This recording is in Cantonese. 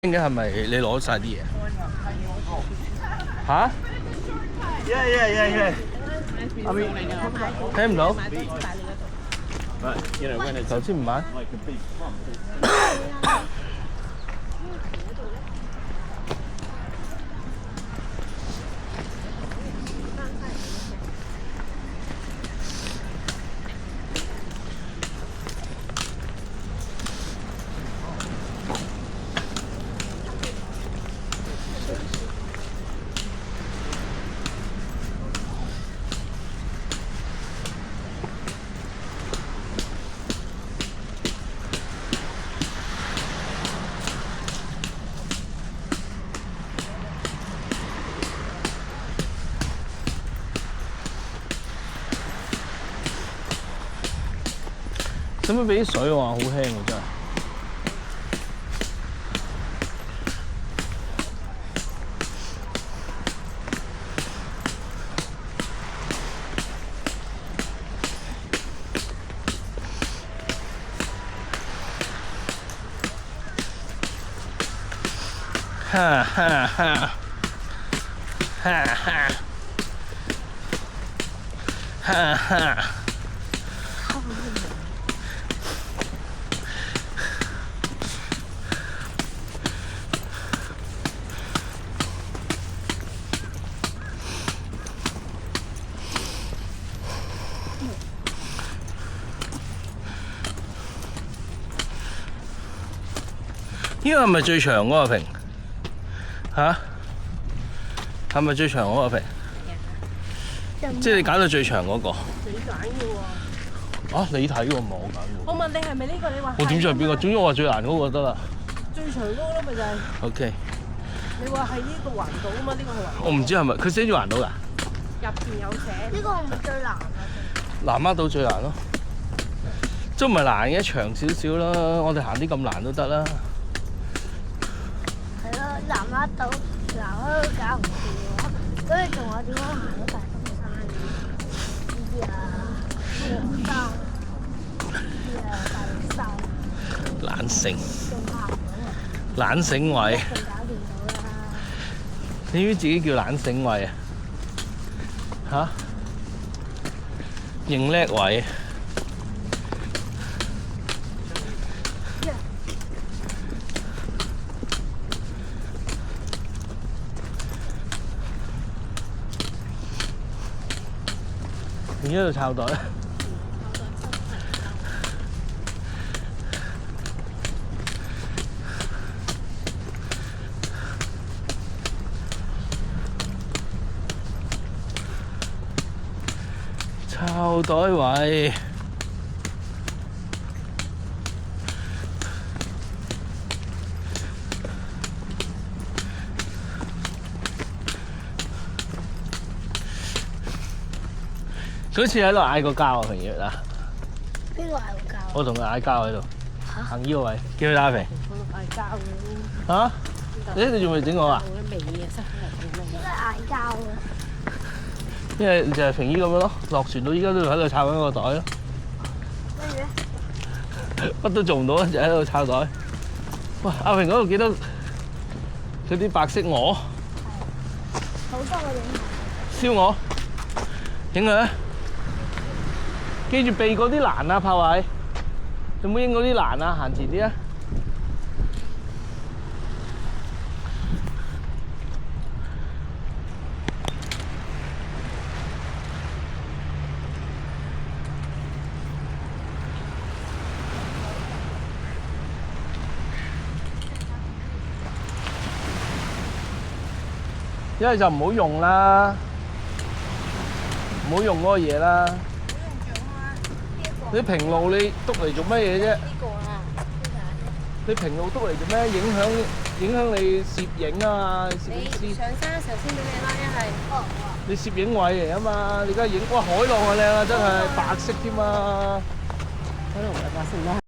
嘅係咪你攞晒啲嘢？吓？聽唔到？頭先唔買。使唔使俾啲水我啊？好輕喎，真係。哈哈哈！哈哈！哈哈！呢個係咪最長嗰個屏？嚇？係咪最長嗰個屏？即係你揀到最長嗰個。你揀嘅喎。啊，你睇喎，唔係我揀喎。我問你係咪呢個？你話。我點知係邊個？總之我話最難嗰個得啦。最長嗰個咯，咪就係。OK。你話係呢個環島啊嘛？呢個係環島。我唔知係咪佢寫住環島㗎？入邊有寫。呢個係咪最難啊？南丫島最難咯。都唔係難嘅，長少少啦。我哋行啲咁難都得啦。南丫島搞唔掂喎，跟住仲有點樣行到大東山大嶼山，懶醒位，你知唔知自己叫懶醒位啊？嚇？認叻位。而家度抄袋。抄袋位。嗰次喺度嗌過交啊，平月啊！邊個嗌過交？我同佢嗌交喺度，行呢個位，叫佢打平。嗌交嘅。嚇？你仲未整我啊？我未啊，真係應該嗌交啊！因為就係平姨咁樣咯，落船到依家都喺度抄緊個袋咯。咩乜都做唔到，就喺度抄袋。喂，阿平嗰度幾多？嗰啲白色鵝。好多個影。燒鵝，影佢啊！記住避嗰啲欄啊，炮位，有冇影嗰啲欄啊？行前啲啊！一係就唔好用啦，唔好用嗰個嘢啦。你平路你篤嚟做乜嘢啫？呢個啊，你平路篤嚟做咩？影響你攝影啊，攝影師。上山嘅時候先俾你啦，一係。你攝影位嚟啊嘛，你而家影哇海浪啊靚啊，真係白色添啊！海浪唔係白色啦。